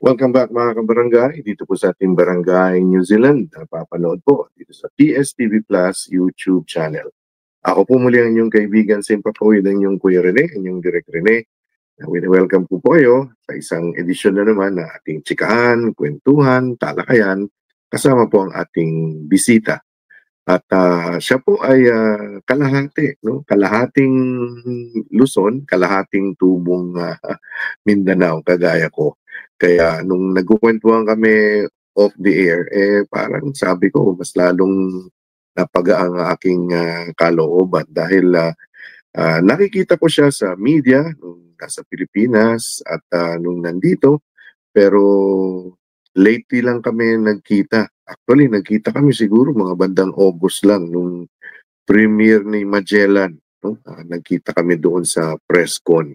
Welcome back mga kabarangay, dito po sa ating Barangay New Zealand. Napapanood po dito sa PSTV Plus YouTube channel. Ako po muli ang inyong kaibigan, Simpapawid, ang inyong Kuya Rene, ang inyong Direk Rene. Welcome po po kayo sa isang edisyon na naman na ating tsikahan, kwentuhan, talakayan, kasama po ang ating bisita. At siya po ay kalahati, no? Kalahating Luzon, kalahating tubong Mindanao, kagaya ko. Kaya nung nagkukwentuhan kami off the air, parang sabi ko, mas lalong napagaan ang aking kalooban dahil nakikita ko siya sa media nung nasa Pilipinas at nung nandito, pero lately lang kami nagkita. Actually, nagkita kami siguro mga bandang August lang nung premiere ni Magellan. No? Nagkita kami doon sa press con.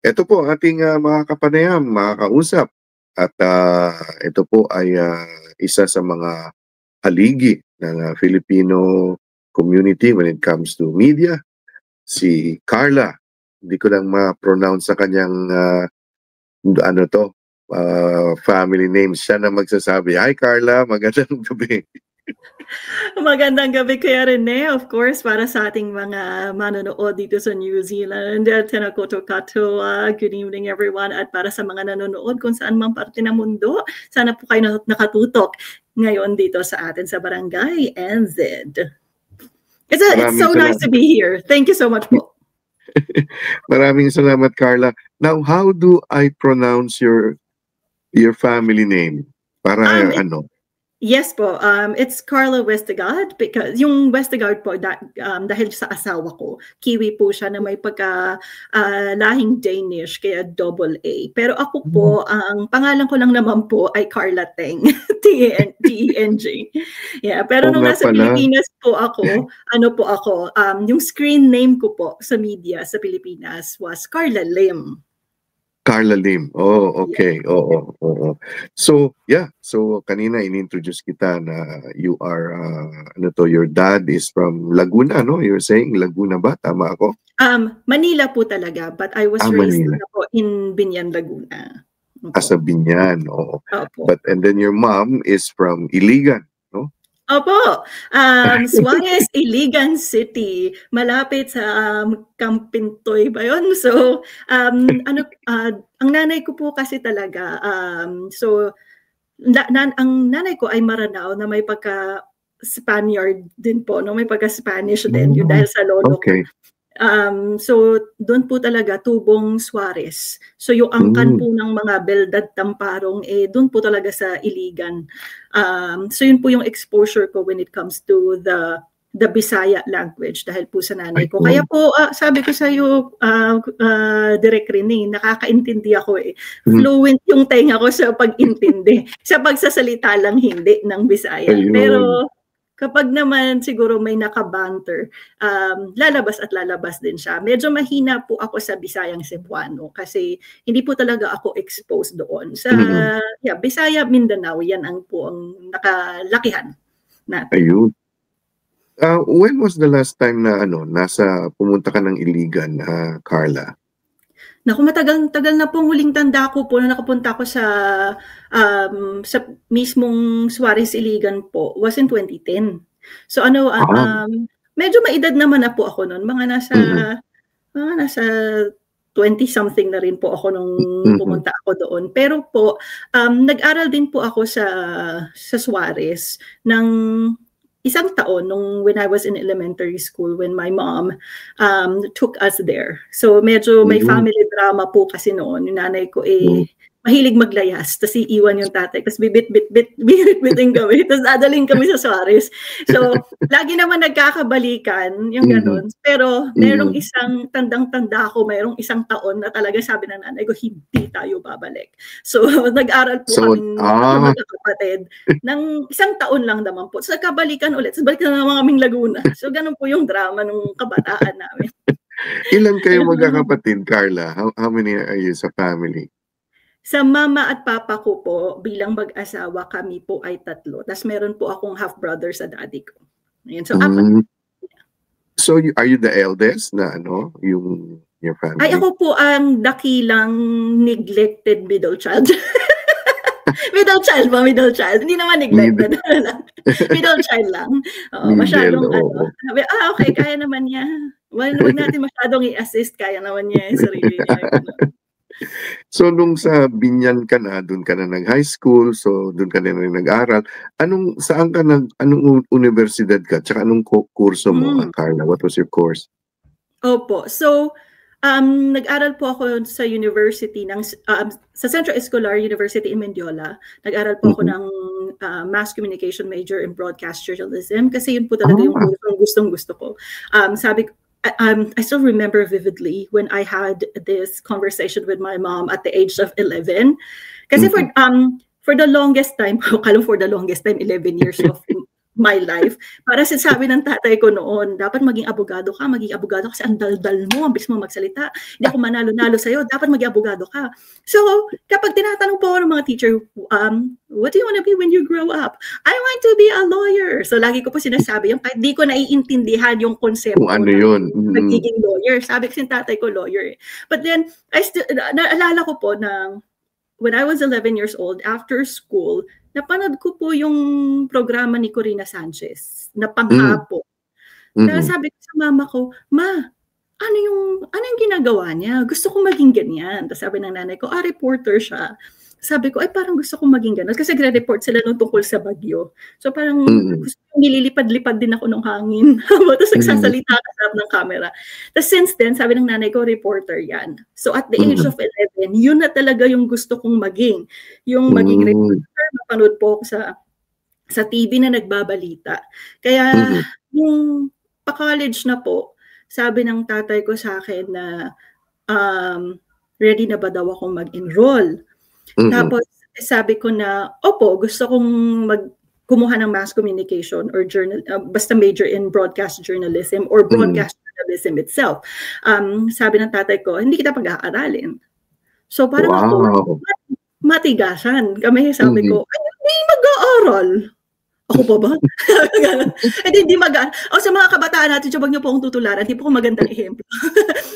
Ito po ating mga kapanayam, mga kausap. At ito po ay isa sa mga haligi ng Filipino community when it comes to media. Si Carla. Hindi ko lang ma-pronounce sa kanyang family name. Siya na magsasabi. Hi Carla, magandang gabi. Magandang gabi Kuya Rene, of course, para sa ating mga manonood dito sa New Zealand. Tenakoto katoa, good evening everyone. At para sa mga nanonood kung saan mang parte ng mundo, sana po kayo nakatutok ngayon dito sa atin sa Barangay NZ. It's so nice to be here. Thank you so much po. Maraming salamat Carla. Now, how do I pronounce your family name? Para ano? Yes po, it's Carla Westergaard because yung Westergaard po dahil sa asawa ko, Kiwi po siya na may pagka lahing Danish kaya double A. Pero ako po, ang pangalan ko lang naman po ay Carla Teng, T-E-N-G. Yeah, pero nung nasa Pilipinas po ako, yung screen name ko po sa media sa Pilipinas was Carla Lim. Carla Lim. Oh, okay. Yeah. Oo. So, yeah. So, kanina in-introduce kita na you are, your dad is from Laguna, no? You're saying Laguna ba? Tama ako? Manila po talaga, but I was raised po in Binyan, Laguna. Sa Binyan, oo. But, and then your mom is from Iligan, no? Opo, Suarez, Iligan City, malapit sa Campintoy ba yun? So, ang nanay ko po kasi talaga, ang nanay ko ay Maranao na may pagka-Spaniard din po, no? May pagka-Spanish din, yun dahil sa lolo ko. So, doon po talaga, tubong Suarez. So, yung angkan po ng mga Beldad Tamparong, doon po talaga sa Iligan. So, yun po yung exposure ko when it comes to the Bisaya language dahil po sa nanay ko. Kaya po, sabi ko sa iyo, Direk Rene, nakakaintindi ako Fluent yung tenga ko sa pag-intindi. Sa pagsasalita lang hindi ng Bisaya. Pero kapag naman siguro may nakabanter, lalabas din siya. Medyo mahina po ako sa Bisayang Cebuano kasi hindi po talaga ako exposed doon. Sa Bisaya, Mindanao, yan ang po ang nakalakihan natin. Ayun. When was the last time na pumunta ka ng Iligan, Carla? Naku, matagal na pong huling tanda ko po na nakapunta ako sa mismong Suarez Iligan po was in 2010. So medyo maedad naman na po ako noon, mga nasa 20 something na rin po ako nung pumunta ako doon. Pero po nag-aral din po ako sa Suarez ng isang taon when I was in elementary school when my mom took us there. So medyo may family drama po kasi noon. Yung nanay ko mahilig maglayas, tapos iiwan yung tatay, tapos bibit-biting kami, tapos dadaling kami sa Suarez. So, lagi naman nagkakabalikan, yung ganun. Pero, merong isang tandang-tanda ako, merong isang taon na talaga sabi ng nanay ko, hindi tayo babalik. So, nag-aral po kami magkakapatid. Nang isang taon lang naman po. So, nagkabalikan ulit. So, balik na naman kaming Laguna. So, ganun po yung drama nung kabataan namin. Ilan kayo magkakapatid, Carla? How many are you sa family? Sa mama at papa ko po, bilang mag-asawa, kami po ay 3. Tapos meron po akong half-brother sa daddy ko. Ayan, so 4. So, are you the eldest na your family? Ay, ako po ang dakilang neglected middle child. Middle child ba? Middle child. Hindi naman neglected. Middle child lang. Masyadong sabi, okay, kaya naman niya. Wag natin masyadong i-assist, kaya naman niya yung sarili niya. So, nung sa Binyan ka na, doon ka na nag-high school, so doon ka na nag-aral. Anong universidad ka? Tsaka anong kurso mo, Carla? What was your course? Opo. So, nag-aral po ako sa university, sa Centro Escolar University in Mendiola. Nag-aral po ako ng Mass Communication major in Broadcast Journalism kasi yun po talaga yung gustong-gusto ko. Sabi ko, I still remember vividly when I had this conversation with my mom at the age of 11. Kasi for the longest time, 11 years of my life, para sinasabi ng tatay ko noon, dapat maging abogado ka kasi ang daldal mo, ang bilis mo magsalita, hindi ako manalo-nalo sa'yo, dapat maging abogado ka. So, kapag tinatanong po ako ng mga teacher, what do you want to be when you grow up? I want to be a lawyer. So, lagi ko po sinasabi, yung di ko naiintindihan yung konsepto kung ano yun. Magiging lawyer. Sabi ko tatay ko, lawyer. But then, naalala ko po na when I was 11 years old, after school, napanood ko po yung programa ni Corina Sanchez na panghapo. Sabi ko sa mama ko, Ma, ano yung ginagawa niya? Gusto ko maging ganyan. Tapos sabi ng nanay ko, reporter siya. Sabi ko, parang gusto kong maging ganun. Kasi nagre-report sila nung tungkol sa bagyo. So parang gusto kong nililipad-lipad din ako ng hangin. Tapos nagsasalita ka sa harap ng camera. Tapos since then, sabi ng nanay ko, reporter yan. So at the age of 11, yun na talaga yung gusto kong maging. Yung maging reporter, mapanood po ako sa TV na nagbabalita. Kaya yung pa-college na po, sabi ng tatay ko sa akin na ready na ba daw akong mag-enroll? Tapos sabi ko na, opo, gusto kong kumuha ng mass communication or basta major in broadcast journalism or broadcast journalism itself. Sabi ng tatay ko, hindi kita pag-aaralin. So parang ako, matigasan. Kami sabi ko, hindi mag-aaral. Ako pa ba? Hindi mag-aaral. Sa mga kabataan natin, huwag niyo po akong tutularan. Hindi po akong magandang ehemplo.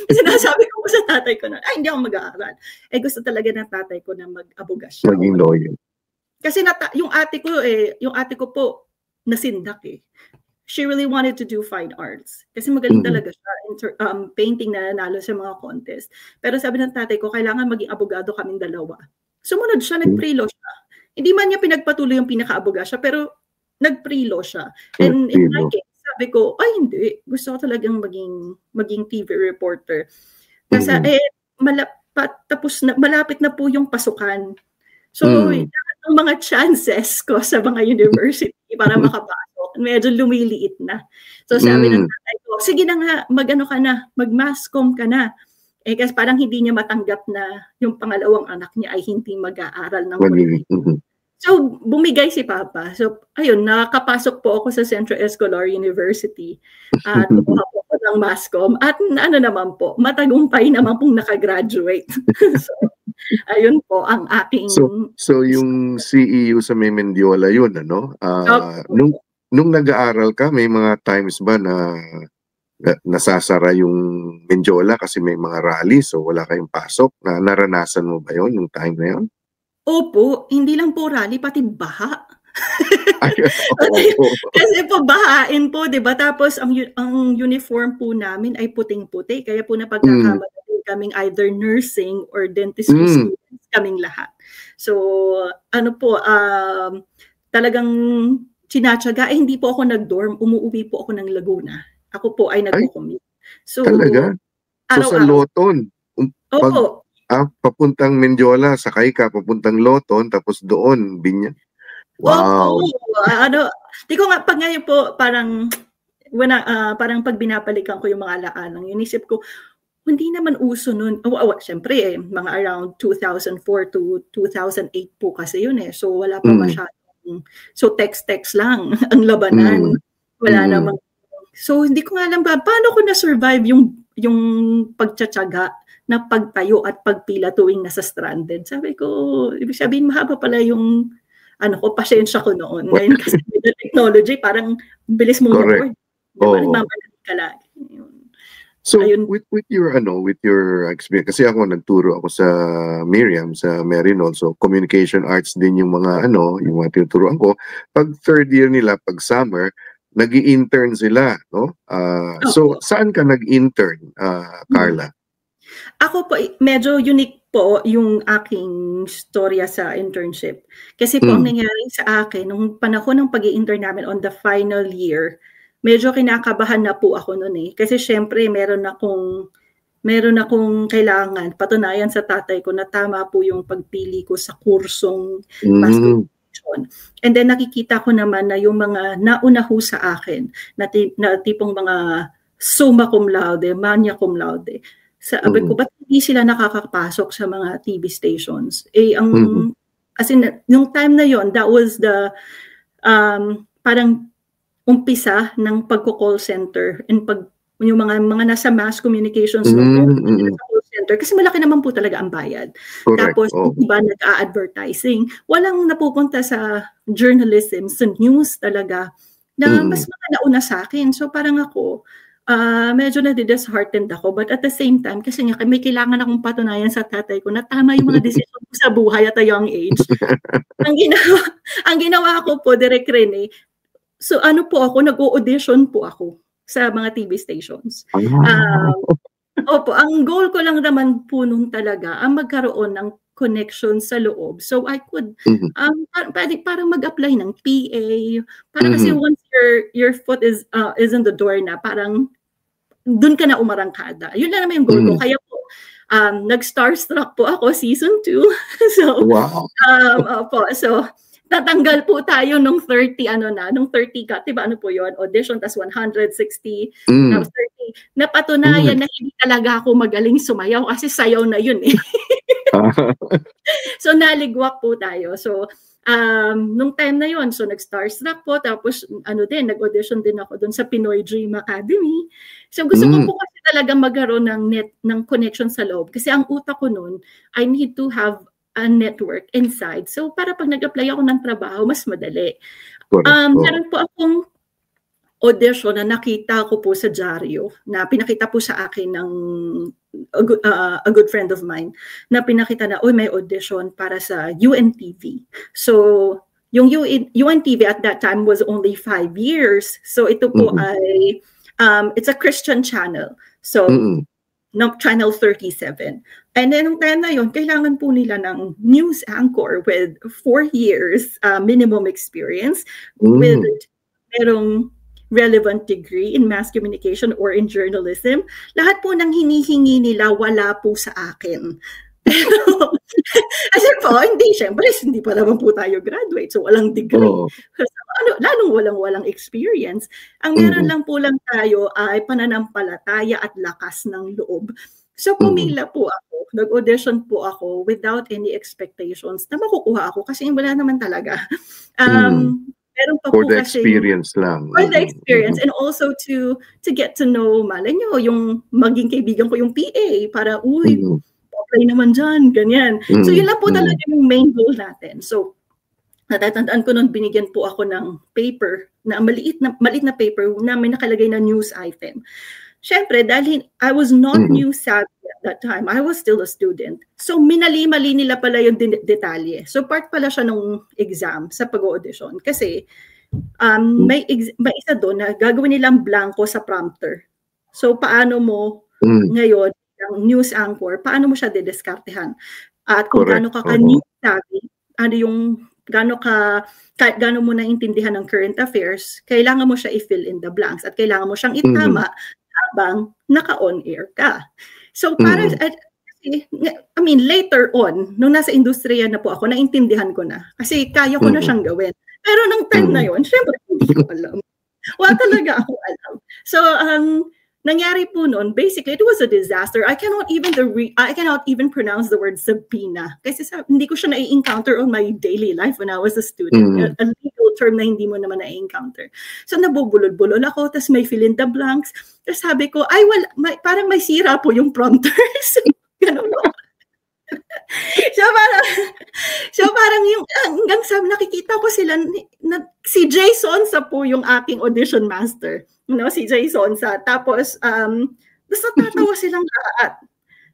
Sinasabi ko po sa tatay ko na, hindi ako mag-aaral. Gusto talaga ng tatay ko na mag-aboga siya. Maging lawyer. Kasi yung ate ko po, nasindak eh. She really wanted to do fine arts. Kasi magaling talaga siya in painting na nanalo sa mga contest. Pero sabi ng tatay ko, kailangan maging abogado kaming dalawa. Sumunod siya, nag-pre-law siya. Hindi man niya pinagpatuloy yung pinaka-aboga siya, pero nag-pre-law siya. And in my case, sabi ko, hindi. Gusto ko talagang maging TV reporter. Kasi malapit na po yung pasukan. So, ang mga chances ko sa mga university para makapasok, medyo lumiliit na. So, sabi ng tatay ko, sige na nga, mag-mass comm ka na. Kasi parang hindi niya matanggap na yung pangalawang anak niya ay hindi mag-aaral ng So, bumigay si Papa. So, ayun, nakapasok po ako sa Centro Escolar University at kumuha po ako ng mass comm. At naman po, matagumpay naman pong nakagraduate. So, ayun po ang aking... So yung CEU sa Mendiola yun, ano? Nung nag-aaral ka, may mga times ba na nasasara yung Mendiola kasi may mga rally, so wala kayong pasok? Naranasan mo ba yun, yung time na yun? Opo, hindi lang po rally, pati baha. Kasi po bahain po, 'di ba? Tapos ang uniform po namin ay puting-puti, kaya po napagkakamali kaming either nursing or dentistry students kaming lahat. So, talagang tinatsaga, hindi po ako nag-dorm, umuwi po ako ng Laguna. Ako po ay nagko-commute. So, talaga? So sa Loton? Opo. Papuntang Mendiola, sakay ka, papuntang Loton, tapos doon, Binyan. Wow. Di ko nga, pag ngayon po, parang pag binapalikan ko yung mga alaalang, inisip ko, hindi naman uso nun. Siyempre, mga around 2004 to 2008 po kasi yun eh. So, wala pa masyadong, so text-text lang ang labanan. Wala namang, so hindi ko nga alam ba, paano ko na-survive yung pagtsatsaga na pagtayo at pagpila tuwing nasa stranded. Sabi ko, ibig sabihin, mahaba pala yung pasyensya ko noon. Ngayon kasi with the technology, parang bilis mong correct. mag-board. Diba? Nagmamalit ka lagi. So Ayun. with your experience, kasi ako nagturo ako sa Miriam, sa Maryknoll, so communication arts din yung mga yung mga tinuturuan ko. Pag third year nila, pag summer, nag-i-intern sila, no? So saan ka nag-intern, Carla? Ako po, medyo unique po yung aking storya sa internship. Kasi po ang nangyari sa akin, nung panahon ng pag-i-intern namin on the final year, medyo kinakabahan na po ako noon eh. Kasi syempre meron akong kailangan patunayan sa tatay ko na tama po yung pagpili ko sa kursong mass communication. And then nakikita ko naman na yung mga nauna ho sa akin, na tipong mga summa cum laude, magna cum laude, sabi ko, ba't hindi sila nakakapasok sa mga TV stations? As in, yung time na yon, that was the parang umpisa ng pagko-call center and yung mga nasa mass communications sa call center, kasi malaki naman po talaga ang bayad. Correct. Tapos iba nag-a-advertising, walang napupunta sa journalism, sa news talaga, na mas mga nauna sa akin. So parang ako, medyo na-disheartened ako, but at the same time, kasi nga may kailangan akong patunayan sa tatay ko na tama yung mga decision ko sa buhay at a young age. Ang ginawa ko po, Direk Rene, so po ako, nag-audition po ako sa mga TV stations. Opo, ang goal ko lang naman po nung talaga, ang magkaroon ng connection sa loob. So I could, parang mag-apply ng PA, parang kasi once your foot is in the door na, parang dun ka na umarangkada. Yun lang naman yung goal ko. Kaya po, nag-starstruck po ako season 2. So, wow. So, tatanggal po tayo nung 30, nung 30 ka, diba po yun? Audition, tas 160, tapos 30. Napatunayan na hindi talaga ako magaling sumayaw kasi sayaw na yun eh. So, naligwak po tayo. So, nung time na yun, so nag-starstruck po, tapos nag-audition din ako dun sa Pinoy Dream Academy. So, gusto ko po kasi talaga magkaroon ng connection sa loob. Kasi ang utak ko nun, I need to have a network inside. So, para pag nag-apply ako ng trabaho, mas madali. Meron po akong audition na nakita ko po sa dyaryo, na pinakita po sa akin ng a good friend of mine, na pinakita na, may audition para sa UNTV. So, yung UNTV at that time was only 5 years. So, ito po ay, it's a Christian channel. So, Channel 37. And then, nung time na yun, kailangan po nila ng news anchor with 4 years minimum experience, with merong relevant degree in mass communication or in journalism. Lahat po ng hinihingi nila, wala po sa akin. Pero, kasi po, hindi pa naman po tayo graduate, so walang degree. Lalong walang experience. Ang meron lang tayo ay pananampalataya at lakas ng loob. So, pumila po ako, nag-audition po ako without any expectations na makukuha ako kasi wala naman talaga. Meron pa for po the kasi, experience lang. For the experience and also to get to know, malay nyo, yung maging kaibigan ko yung PA para, apply naman dyan, ganyan. So, yun lang po talaga yung main goal natin. So, natatandaan ko nun, binigyan po ako ng paper, na maliit na paper na may nakalagay na news item. Siyempre, dahil I was not news savvy at that time, I was still a student. So, minali-mali nila pala yung detalye. So, part pala siya nung exam sa pag-audition. Kasi, may isa doon na gagawin nilang blanco sa prompter. So, paano mo ngayon, ang news anchor, paano mo siya didiskartehan? At kung gaano ka news savvy, gaano mo naintindihan ng current affairs, kailangan mo siya i-fill in the blanks at kailangan mo siyang itama habang naka-on air ka. So, para, later on, nung nasa industriya na po ako, naintindihan ko na. Kasi kaya ko na siyang gawin. Pero nung time na yun, syempre, hindi ko alam. Wala talaga ako alam. So, nangyari po noon, basically, it was a disaster. I cannot even pronounce the word subpoena. Kasi hindi ko siya na-encounter on my daily life when I was a student. A legal term na hindi mo naman na-encounter. So, nabubulol-bulol ako, tapos may fill in the blanks. Tapos sabi ko, parang may sira po yung prompters. Ganun mo. So parang yung hanggang sa nakikita ko sila si Jason sa po yung aking audition master, si Jason sa, tapos Tapos natatawa silang lahat.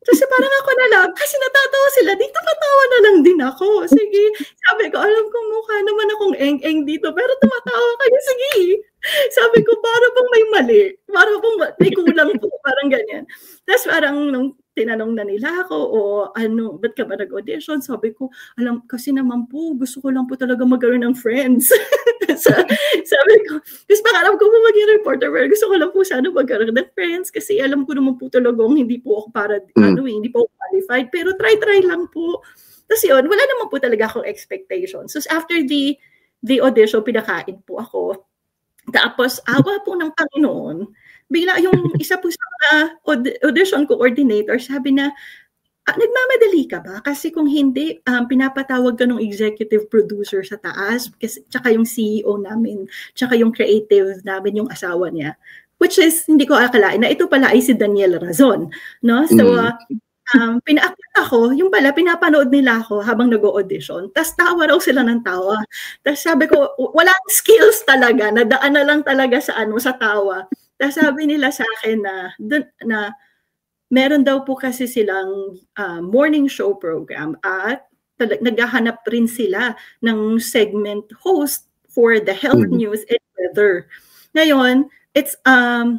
Kasi parang ako na lang, kasi natatawa sila, dito katawa na lang din ako. Sige, sabi ko, alam ko mukha naman akong eng-eng dito, pero tumatawa kayo, sige. Sabi ko, para bang may mali, para bang may kulang po, parang ganyan. Tapos parang nung tinanong na nila ako, o ano, ba't ka ba nag-audition? Sabi ko, alam, kasi naman po, gusto ko lang po talaga magkaroon ng friends. Sabi ko, kasi pangarap ko po maging reporter, pero gusto ko lang po sana magkaroon ng friends, kasi alam ko naman po talagang hindi po ako para, hindi po ako qualified, pero try lang po. Tapos yun, wala naman po talaga akong expectations. So after the audition, pinakain po ako. Tapos, awa po ng Panginoon, bigla yung isa po sa audition coordinator, sabi na, nagmamadali ka ba? Kasi kung hindi, pinapatawag ka ng executive producer sa taas, kasi, tsaka yung CEO namin, tsaka yung creative namin, yung asawa niya. Which is, hindi ko akalain na ito pala ay si Daniel Razon. No? So, pina-accept ako, yung pala, pinapanood nila ako habang nag-audition. Tapos tawa raw sila ng tawa. Tapos sabi ko, walang skills talaga, nadaan na lang talaga sa tawa. Tapos sabi nila sa akin na meron daw po kasi silang morning show program at naghahanap rin sila ng segment host for the health news and weather. Ngayon, it's a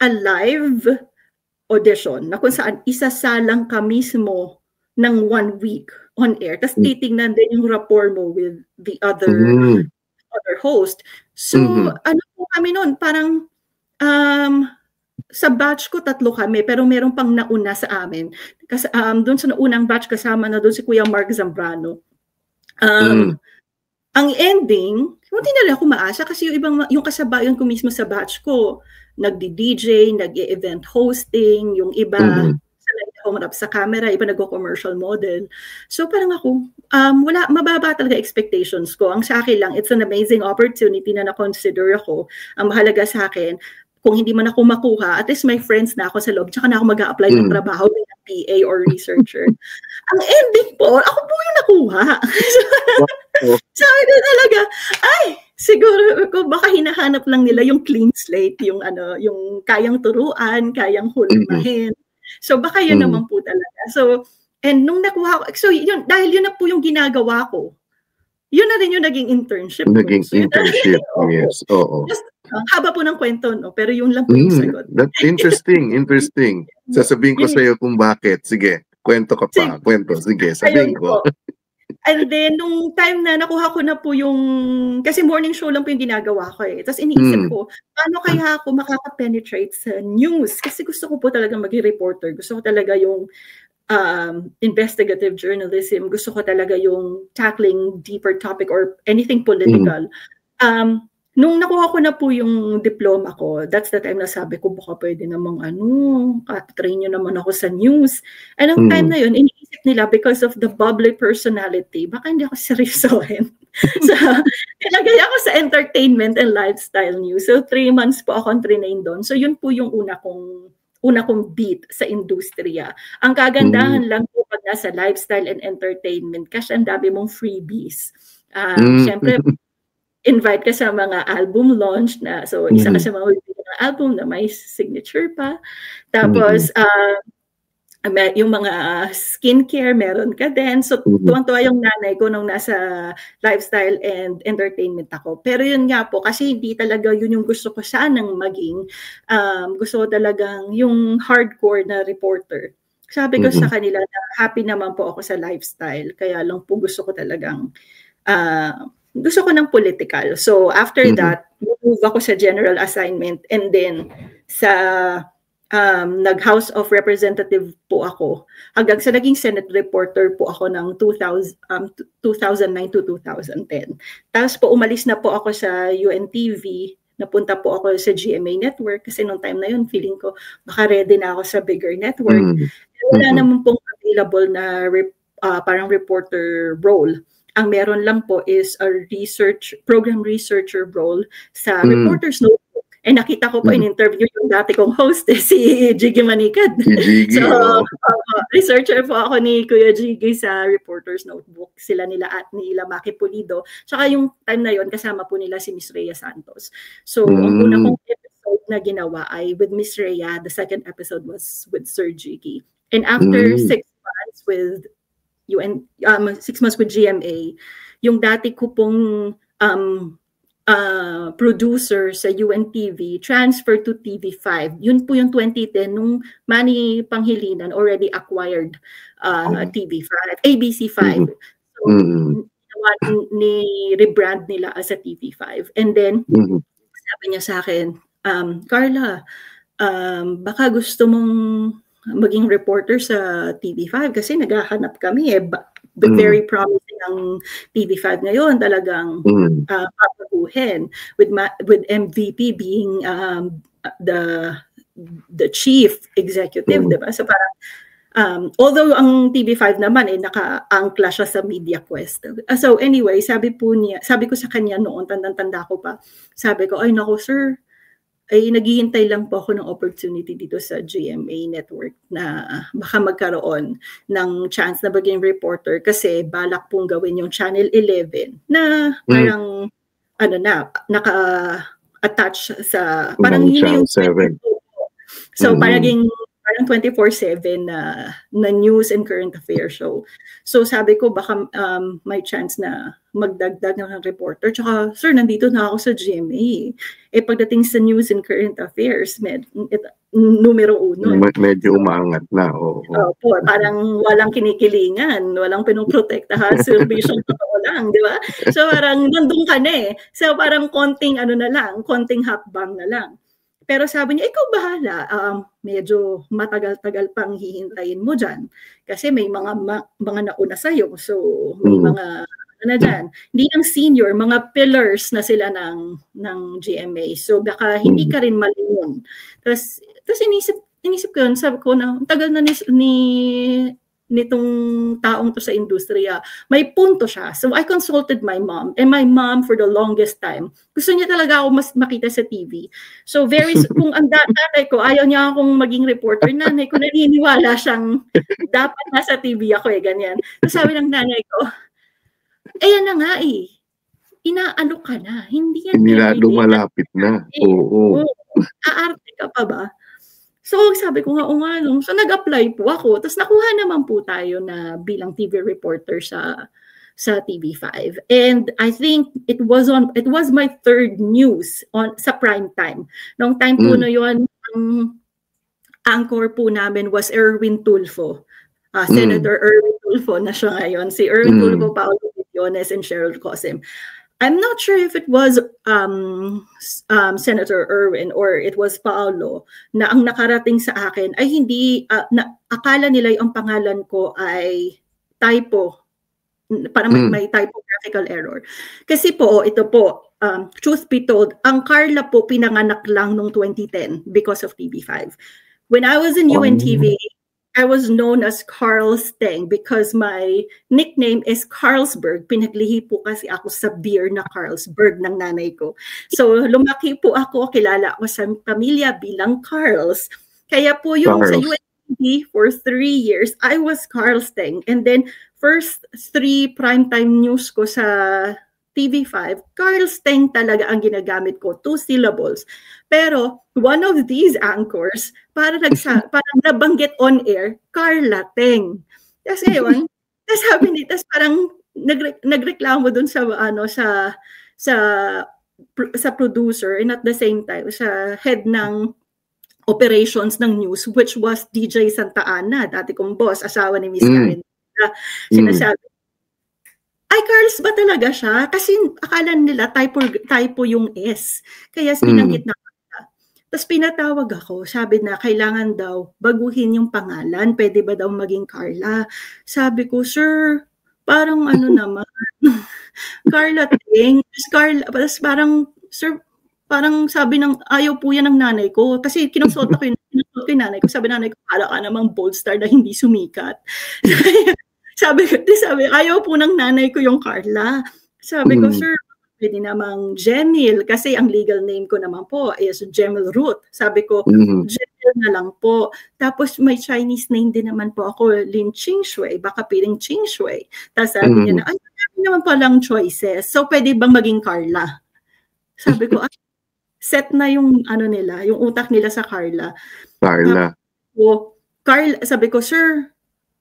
live audition na kung saan isasalang ka mismo ng 1 week on air. Tapos titingnan din yung rapport mo with the other host. So, ano po kami noon? Parang sa batch ko 3 kami, pero meron pang nauna sa amin. Kasi doon sa unang batch kasama na doon si Kuya Mark Zambrano. Ang ending, hindi na lang ako maasa kasi yung kasabayan ko mismo sa batch ko, nagdi-DJ, nag-event hosting, yung iba humarap sa camera, iba nag-commercial model. So parang ako, mababa talaga expectations ko. Ang sa akin lang, it's an amazing opportunity na na-consider ako. Ang mahalaga sa akin, kung hindi man ako makuha, at least may friends na ako sa loob, tsaka na ako mag-a-apply ng trabaho bilang PA or researcher. Ang ending po, ako po yung nakuha. Sabi ko talaga, ay, siguro ko baka hinahanap lang nila yung clean slate, yung kayang turuan, kayang hulmahin. So baka yun naman po talaga. So, and nung nakuha ko, so yun, dahil yun na po yung ginagawa ko, yun na rin yung naging internship ko. Yes. Oo. Just, haba po ng kwento, no? Pero yun lang po yung sagot. That's interesting. Sasabihin ko sa'yo kung bakit. Sige, kwento ka pa. Kwento. Sige, sabihin ko. And then, nung time na nakuha ko na po yung, kasi morning show lang po yung ginagawa ko eh. Tapos iniisip ko, paano kaya ako makaka-penetrate sa news? Kasi gusto ko po talaga maging reporter. Gusto ko talaga yung investigative journalism. Gusto ko talaga yung tackling deeper topic or anything political. Nung nakuha ko na po yung diploma ko, that's the time na sabi ko, baka pwede namang train nyo naman ako sa news. And ang time na yun, iniisip nila because of the bubbly personality, baka hindi ako seryosohin. So, nilagay ako sa entertainment and lifestyle news. So, 3 months po akong trinain doon. So, yun po yung una kong beat sa industriya. Ang kagandahan lang po pag nasa lifestyle and entertainment kasi ang dami mong freebies. Siyempre, invite ka sa mga album launch na, so isa ka sa mga album na may signature pa. Tapos, yung mga skincare, meron ka din. So, tuwang-tuwa yung nanay ko nung nasa lifestyle and entertainment ako. Pero yun nga po, kasi hindi talaga yun yung gusto ko sanang maging. Gusto ko talagang yung hardcore na reporter. Sabi ko sa kanila na happy naman po ako sa lifestyle. Kaya lang po gusto ko talagang gusto ko ng political. So, after that, move ako sa general assignment and then sa nag-House of Representative po ako. Hanggang sa naging Senate reporter po ako ng 2009 to 2010. Tapos po umalis na po ako sa UNTV. Napunta po ako sa GMA Network kasi noong time na yun, feeling ko baka ready na ako sa bigger network. Wala naman pong available na parang reporter role. Ang meron lang po is a program researcher role sa Reporter's Notebook. Eh nakita ko po in-interview yung dati kong host, si Jiggy Manikad. So, researcher po ako ni Kuya Jiggy sa Reporter's Notebook. Sila nila at nila Maki Pulido. Tsaka yung time na yon kasama po nila si Miss Rhea Santos. So, ang una kong episode na ginawa ay with Miss Rhea. The second episode was with Sir Jiggy. And after 6 months with 6 months with GMA, yung dati ko pong producer sa UNTV transferred to TV5. Yun po yung 2010 nung Manny Panghilinan already acquired TV5, ABC5. So, ni-rebrand nila as a TV5. And then, sabi niya sa akin, Carla, baka gusto mong maging reporter sa TV5 kasi naghahanap kami very promising ang TV5 ngayon, talagang papaguhin with MVP being the chief executive, diba? So parang although ang TV5 naman naka-angkla siya sa MediaQuest. So anyway, sabi ko sa kanya noon, tandang-tanda ko pa, sabi ko, ay nako sir, ay naghihintay lang po ako ng opportunity dito sa GMA network na baka magkaroon ng chance na maging reporter kasi balak pong gawin yung Channel 11 na parang naka-attach sa parang yun yung 7. So parang 24/7 na news and current affairs show. So sabi ko baka may chance na magdagdag ng reporter. Tsaka, sir, nandito na ako sa GMA. Pagdating sa news and current affairs, numero 1. Medyo umaangat na. Opo, parang walang kinikilingan, walang pinoprotektahan, serbisyong totoo lang, di ba? So parang nandun ka na So parang konting konting hakbang na lang. Pero sabi niya, ikaw bahala, medyo matagal-tagal pang hihintayin mo dyan. Kasi may mga nauna sa'yo. So may mga dyan. Hindi lang senior, mga pillars na sila ng GMA. So baka hindi ka rin malingon. Tapos inisip ko yun, sabi ko na, tagal na nitong taong to sa industriya. May punto siya. So I consulted my mom. And my mom, for the longest time, gusto niya talaga ako mas makita sa TV. So kung ang nanay ko, ayaw niya akong maging reporter, nanay ko naniniwala siyang dapat nasa TV ako ganyan. So sabi ng nanay ko, yan na nga inaano ka na. Hindi yan. Lumalapit na. Oo. Aarte ka pa ba? So sabi ko nga, So nag-apply po ako. Tapos nakuha naman po tayo na bilang TV reporter sa TV5. And I think it was my third news sa prime time. Noong time po na yun, ang anchor po namin was Erwin Tulfo. Senator Erwin Tulfo na siya ngayon. Si Erwin Tulfo, Paolo Yones, and Cheryl Cosim. I'm not sure if it was Senator Erwin or it was Paolo na ang nakarating sa akin ay hindi, akala nila yung pangalan ko ay typo. Parang may typographical error. Kasi po, ito po, truth be told, ang Carla po pinanganak lang noong 2010 because of TV5. When I was in UNTV, I was known as Carl Steng because my nickname is Carlsberg. Pinaglihi po kasi ako sa beer na Carlsberg ng nanay ko. So lumaki po ako, kilala ako sa pamilya bilang Carls. Kaya po yung sa UNTV for 3 years, I was Carl Steng. And then first 3 primetime news ko sa TV5, Carl Steng talaga ang ginagamit ko, 2 syllables. Pero one of these anchors, parang nabanggit on air, Carla Teng. Tapos ngayon, sabi niya, parang nagreklamo dun sa producer and at the same time sa head ng operations ng news, which was DJ Santa Ana, dati kong boss, asawa ni Miss Karen. Sinasabi, ay, Carls ba talaga siya? Kasi akala nila typo yung S. Kaya pinanggit na Carla. Tapos pinatawag ako. Sabi na kailangan daw baguhin yung pangalan. Pwede ba daw maging Carla? Sabi ko, sir, parang naman. Carla Ting. Tapos parang, sir, parang sabi ayaw po yan ng nanay ko. Kasi kinonsult ko yung nanay ko. Sabi nanay ko, para ka namang bold star na hindi sumikat. Sabi, ayaw po ng nanay ko yung Carla. Sabi ko, sir, pwede namang Jemil. Kasi ang legal name ko naman po is Jemil Ruth. Sabi ko, Jemil na lang po. Tapos may Chinese name din naman po ako, Lin Chingshui. Baka piling Chingshui. Tapos sabi niya na, ay, naman palang choices. So, pwede bang maging Carla? Sabi ko, set na yung ano nila, yung utak nila sa Carla. Carla. Sabi ko, sir,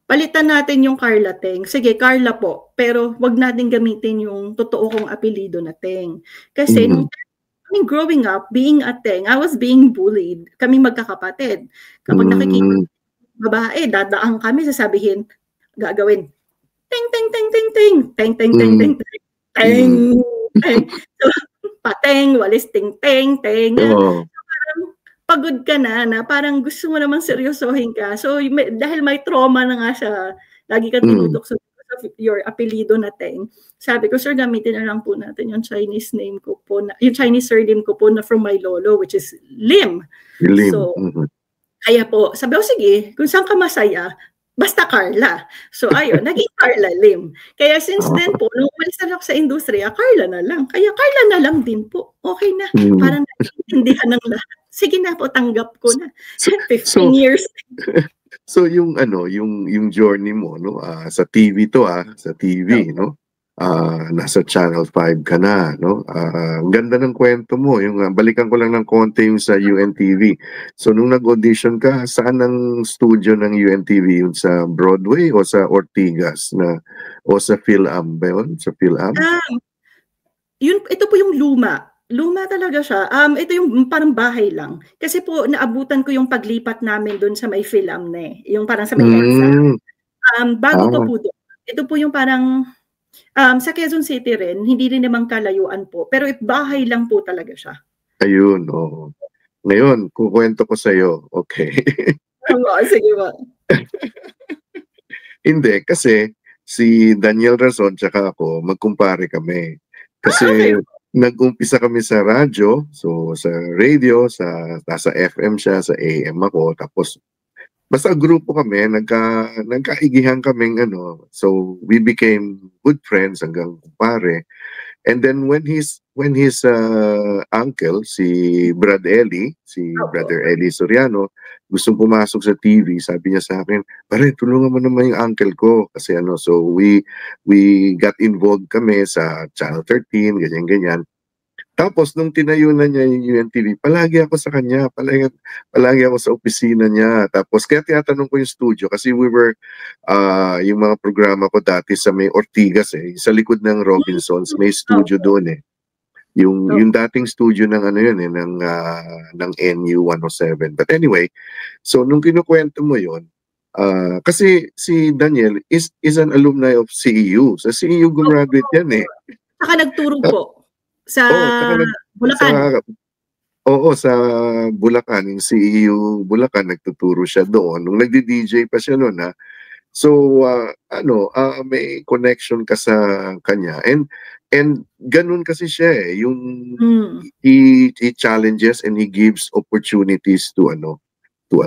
palitan natin yung Carla Teng. Sige, Carla po. Pero wag natin gamitin yung totoo kong apelido na Teng. Kasi nung growing up, being a Teng, I was being bullied. Kami magkakapatid. Kapag nakikita babae, dadaan kami, sasabihin, gagawin, Teng, Teng, Teng, Teng, Teng, Teng, Teng, Teng, Teng, Teng, Teng. So, pateng, walis, Teng, Teng, Teng. So, parang pagod ka na parang gusto mo namang seryosohin ka. So, dahil may trauma na nga siya, lagi kang tinutukso your apelido na Teng. Sabi ko, sir, gamitin na lang po natin yung Chinese name ko po, yung Chinese surname ko po na from my lolo, which is Lim. So, kaya po, sabi ko, sige, kung saan ka masaya, basta Carla. So, ayun, naging Carla Lim. Kaya since then po, nung umalis na ako sa industriya, Carla na lang. Kaya Carla na lang din po. Okay na. Parang naiintindihan ng lahat. Sige na po, tanggap ko na. 15 years. So yung yung journey mo sa TV sa TV nasa Channel 5 ka na ang ganda ng kwento mo yung balikan ko lang ng konti yung sa UNTV. So nung nag-audition ka, saan ang studio ng UNTV, yun sa Broadway o sa Ortigas o sa PhilAm ba yun? Sa PhilAm? Ito po yung luma talaga siya. Ito yung parang bahay lang. Kasi po, naabutan ko yung paglipat namin doon sa may PhilAm na yung parang sa may EDSA. Bago pa po doon. Ito po yung parang, sa Quezon City rin, hindi rin naman kalayuan po. Pero bahay lang po talaga siya. Ayun, oo. Ngayon, kukwento ko sa'yo. Okay. Sige ba? Hindi, kasi si Daniel Razon tsaka ako, magkumpare kami. Kasi nag-umpisa kami sa radyo, so sa radio, nasa FM siya, sa AM ako, tapos basta grupo kami, nagkaigihan kaming so we became good friends hanggang kumpare. And then when his uncle, si Brother Eli Soriano, gustong pumasok sa TV, sabi niya sa akin, pare, tulungan mo naman yung uncle ko. Kasi so we got involved kami sa Channel 13, ganyan-ganyan. Tapos, nung tinayo na niya yung UNTV, palagi ako sa kanya, palagi ako sa opisina niya. Tapos, kaya tinatanong ko yung studio, kasi we were, yung mga programa ko dati sa may Ortigas sa likod ng Robinsons, may studio doon yung dating studio ng ng NU 107. But anyway, so nung kinukwento mo yon, kasi si Daniel is an alumni of CEU. Sa CEU gumraduate yan Saka nagturo po sa Bulacan. Sa Bulacan, yung CEU Bulacan, nagtuturo siya doon. Nung nagdi-DJ pa siya noon So may connection ka sa kanya, and ganun kasi siya yung he challenges and he gives opportunities to a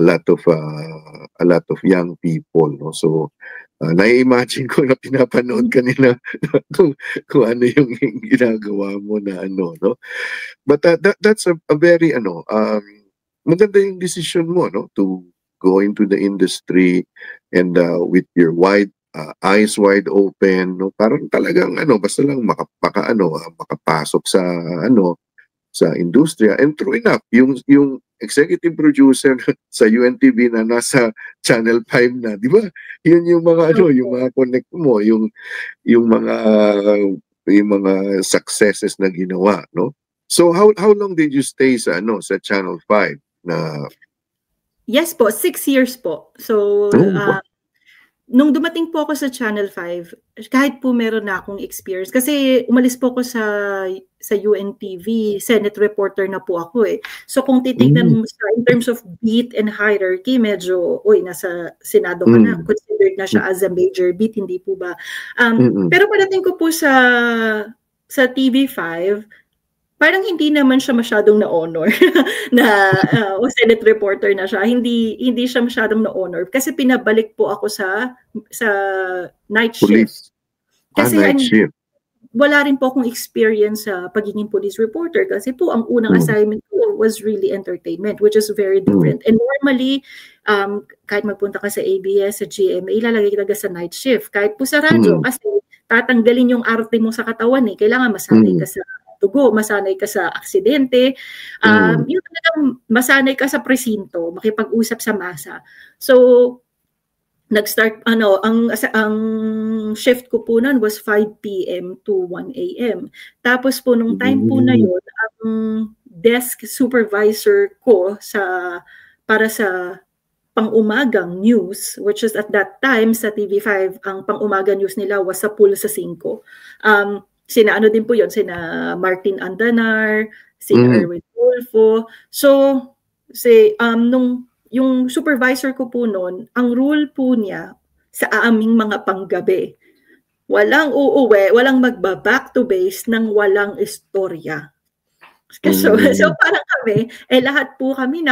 lot of young people, so nai-imagine ko na pinapanood ka nila kung ano yung ginagawa mo na but that's a very maganda yung decision mo to go into the industry and with your eyes wide open, parang talagang basta lang makapasok sa industriya. And true enough, yung executive producer sa UNTV na nasa Channel 5 na, di ba? Yun yung mga yung mga connect mo, yung mga successes na ginawa, So how long did you stay sa Channel 5 na? Yes po, 6 years po. So, nung dumating po ako sa Channel 5, kahit po meron na akong experience, kasi umalis po ako sa UNTV, Senate reporter na po ako So kung titignan mo in terms of beat and hierarchy, medyo, nasa Senado ka na, considered na siya as a major beat, hindi po ba? Pero pagdating ko po sa TV5, parang hindi naman siya masyadong na-honor na Senate reporter na siya. Hindi siya masyadong na-honor kasi pinabalik po ako sa night shift. Kasi night shift. Wala rin po akong experience sa pagiging police reporter kasi po ang unang assignment ko was really entertainment, which is very different. And normally, kahit magpunta ka sa ABS, sa GMA, ilalagay ka sa night shift. Kahit po sa radyo, kasi tatanggalin yung arte mo sa katawan Kailangan masanay ka sa dugo, masanay ka sa aksidente, yung talagang masanay ka sa presinto, makipag-usap sa masa. So, nag-start, ang shift ko po nun was 5 p.m. to 1 a.m. Tapos po, nung time po na yun, ang desk supervisor ko para sa pang-umagang news, which is at that time sa TV5, ang pang-umagang news nila was sa Pulsa 5. Sina din po yun, sina Martin Andanar, sina Erwin Tulfo. So, yung supervisor ko po noon, ang rule po niya sa aming mga panggabi, walang uuwi, walang magba-back to base ng walang istorya. So parang kami, lahat po kami,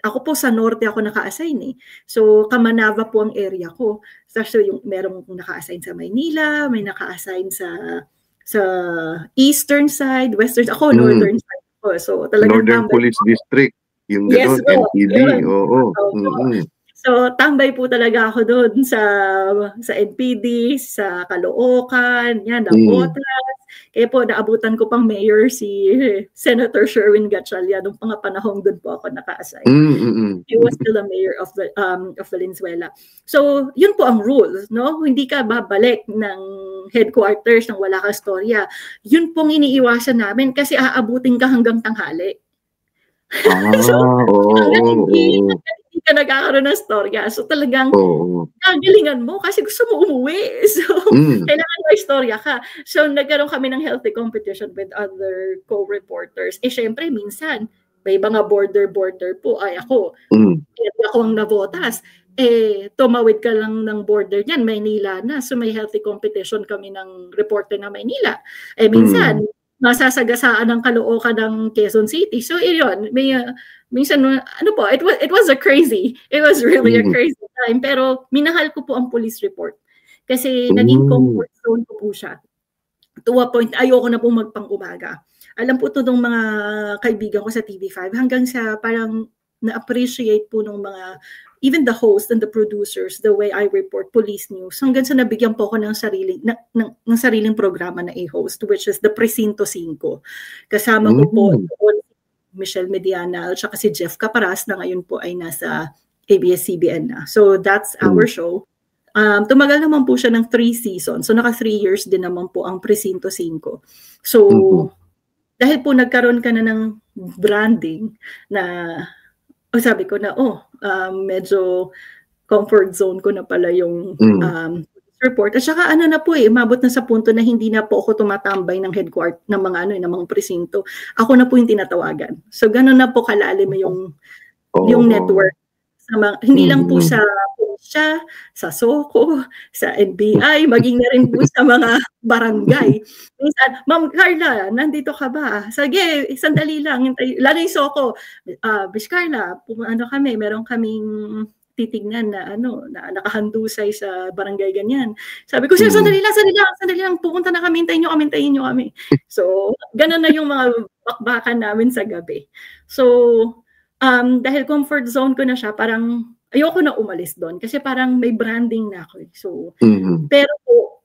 ako po sa norte ako naka-assign eh. So Kamanava po ang area ko. So yung merong naka-assign sa Maynila, may naka-assign sa eastern side, western, ako northern side po. So talagang Northern Police District, yung yes, gano'n, NPD, oo. So tambay po talaga ako doon sa NPD, sa Caloocan, yan, Nabotas. Kaya po, naabutan ko pang mayor si Senator Sherwin Gatchalian nung mga panahong doon po ako naka-assign. He was still the mayor of Valenzuela. So, yun po ang rules, no? Hindi ka babalik ng headquarters nang wala kang storya. Yun pong iniiwasan namin kasi aabutin ka hanggang tanghali. So, hindi ka nagkakaroon ng storya. So, talagang gagalingan mo kasi gusto mo umuwi. So, kailangan may storya ka. So, nagkaroon kami ng healthy competition with other co-reporters. Syempre, minsan, may mga border po. Ay, ako. Ako ang nabotas. Tumawid ka lang ng border niyan. Maynila na. So, may healthy competition kami ng reporter na Maynila. Minsan, masasagasaan ng Caloocan ng Quezon City. So, yun, minsan, it was it was really a crazy time. Pero, minahal ko po ang police report. Kasi, naging comfort zone ko po siya. To a point, ayoko na po magpang-umaga. Alam po ito ng mga kaibigan ko sa TV5, hanggang sa parang na-appreciate po ng mga, even the host and the producers, the way I report police news, hanggang sa nabigyan po ako ng sariling programa na i-host, which is the Presinto 5. Kasama ko po Michelle Mediana at saka si Jeff Caparas na ngayon po ay nasa ABS-CBN na. So that's our show. Tumagal naman po siya ng 3 seasons. So naka 3 years din naman po ang Presinto 5. So dahil po nagkaroon ka na ng branding na sabi ko na, medyo comfort zone ko na pala yung report. At saka na po umabot na sa punto na hindi na po ako tumatambay ng headquarters ng mga ng mga presinto. Ako na po yung tinatawagan. So gano'n na po kalalim yung network. Hindi lang po sa Pulisya, sa SOCO, sa NBI, maging na rin po sa mga barangay. Minsan, Ma'am Carla, nandito ka ba? Sige, sandali lang. Lalo yung SOCO. Miss Carla, meron kaming titignan na nakahandusay sa barangay ganyan. Sabi ko, sandali lang, pupunta na kami, hintayin nyo kami. So, ganun na yung mga bakbakan namin sa gabi. So, dahil comfort zone ko na siya, parang ayoko na umalis doon kasi parang may branding na ako. So, pero po,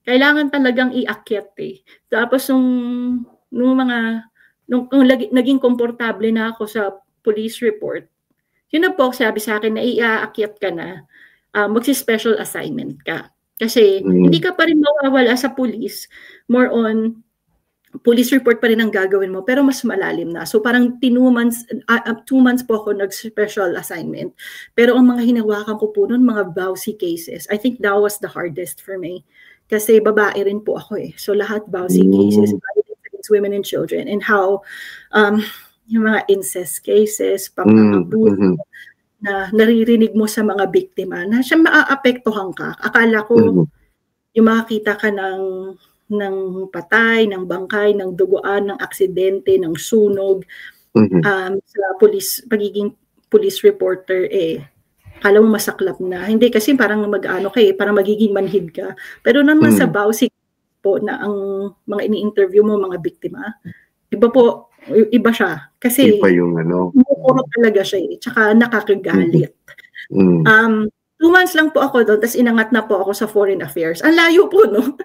kailangan talagang iakyat Tapos nung naging komportable na ako sa police report, yun na po sabi sa akin na iaakyat ka na, magsi-special assignment ka. Kasi hindi ka pa rin mawawala sa police, more on police report pa rin ang gagawin mo, pero mas malalim na. So parang 2 months po ako nag-special assignment. Pero ang mga hinawakan ko po noon, mga VAUSI cases. I think that was the hardest for me. Kasi babae rin po ako So lahat VAUSI cases, violence against women and children, and how yung mga incest cases, pang-abuso, na naririnig mo sa mga biktima, na siya maaapektuhan ka. Akala ko, yung makakita ka ng patay, ng bangkay, ng duguan, ng aksidente, ng sunog, sa pagiging police reporter, akala mo masaklap na. Hindi, kasi parang parang magiging manhid ka. Pero naman sa VAUSI po na ang mga ini-interview mo, mga biktima, iba siya. Kasi, iba yung mukuro talaga siya Tsaka nakakagalit. 2 months lang po ako doon, tapos inangat na po ako sa foreign affairs. Ang layo po, no?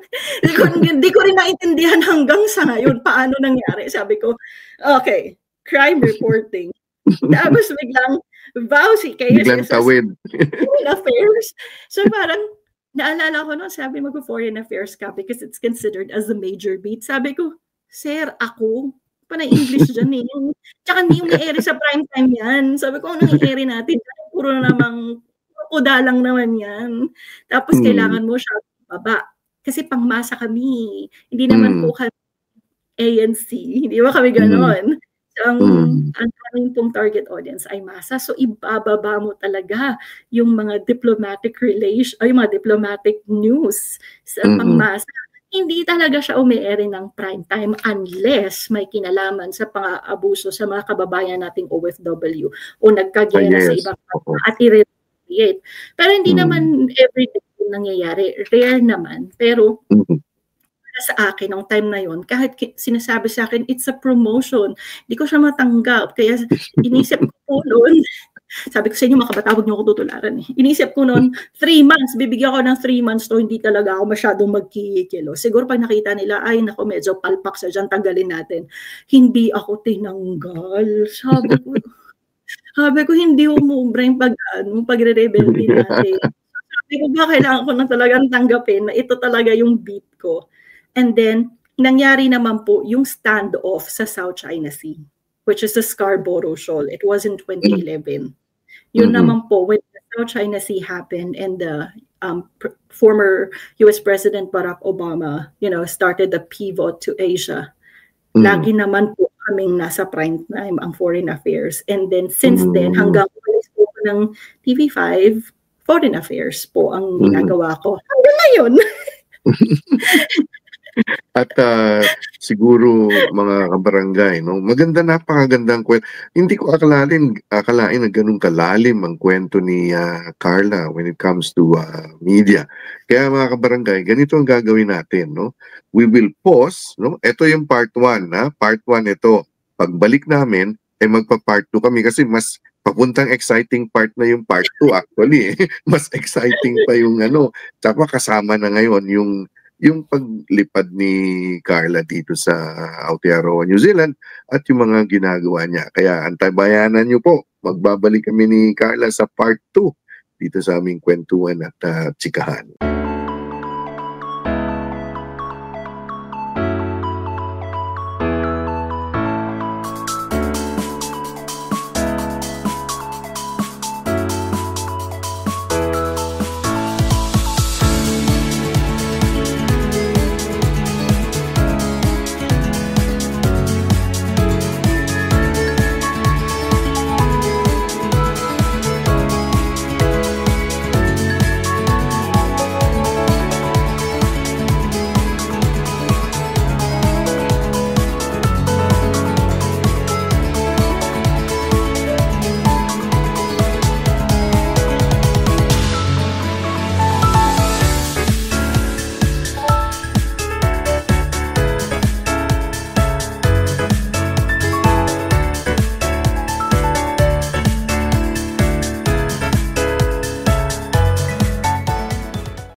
Hindi ko rin naintindihan hanggang sa ngayon paano nangyari. Sabi ko, okay, crime reporting. Tapos biglang, Biglang tawid. Foreign affairs. So parang, naalala ko noon, sabi mag-foreign affairs ka because it's considered as a major beat. Sabi ko, sir, ako? Panay English dyan eh. Tsaka hindi yung i-air sa prime time yan. Sabi ko, anong i-air natin? Puro namang kuda lang naman yan. Tapos kailangan mo siya baba. Kasi pangmasa kami. Hindi naman po kami ANC. Hindi ba kami ganon? So, ang aming pong target audience ay masa. So, ibababa mo talaga yung mga diplomatic relation, ay mga diplomatic news sa pangmasa. Hindi talaga siya umi-air ng prime time unless may kinalaman sa pang-aabuso sa mga kababayan nating OFW o nagkagera sa ibang at i-retaliate. Pero hindi naman everyday nangyayari. Rare naman. Pero sa akin, nung time na yon, kahit sinasabi sa akin, it's a promotion. Hindi ko siya matanggap. Kaya inisip ko po noon, sabi ko sa inyo, mga kabata, huwag niyo ako tutularan eh. Inisip ko noon, 3 months, bibigyan ko ng 3 months to, hindi talaga ako masyadong magkikilo. Siguro pag nakita nila, ay nako, medyo palpak sa dyan, tanggalin natin. Hindi ako tinanggal. Sabi ko, hindi umubra yung pagre-rebelde natin. Sabi ko ba, kailangan ko na talagang tanggapin na ito talaga yung beat ko. And then, nangyari naman po yung standoff sa South China Sea, which is the Scarborough Shoal. It was in 2011. Yun naman po, when the South China Sea happened and the former US President Barack Obama, started the pivot to Asia, lagi naman po kaming nasa prime time ang foreign affairs. And then, since then, hanggang umalis po ng TV5, foreign affairs po ang ginagawa ko. Hanggang ngayon. At siguro mga kabarangay, no? Napakagandang kwento. Hindi ko akalain na ganun kalalim ang kwento ni Carla when it comes to media. Kaya mga kabarangay, ganito ang gagawin natin, no? We will pause, no? Ito yung part 1, ha? Part 1 ito. Pagbalik namin, ay magpa-part 2 kami kasi mas papuntang exciting part na yung part 2 actually. Mas exciting pa yung tsaka kasama na ngayon yung paglipad ni Carla dito sa Aotearoa, New Zealand at yung mga ginagawa niya. Kaya antabayanan niyo po, magbabalik kami ni Carla sa part 2 dito sa aming kwentuhan at tsikahan.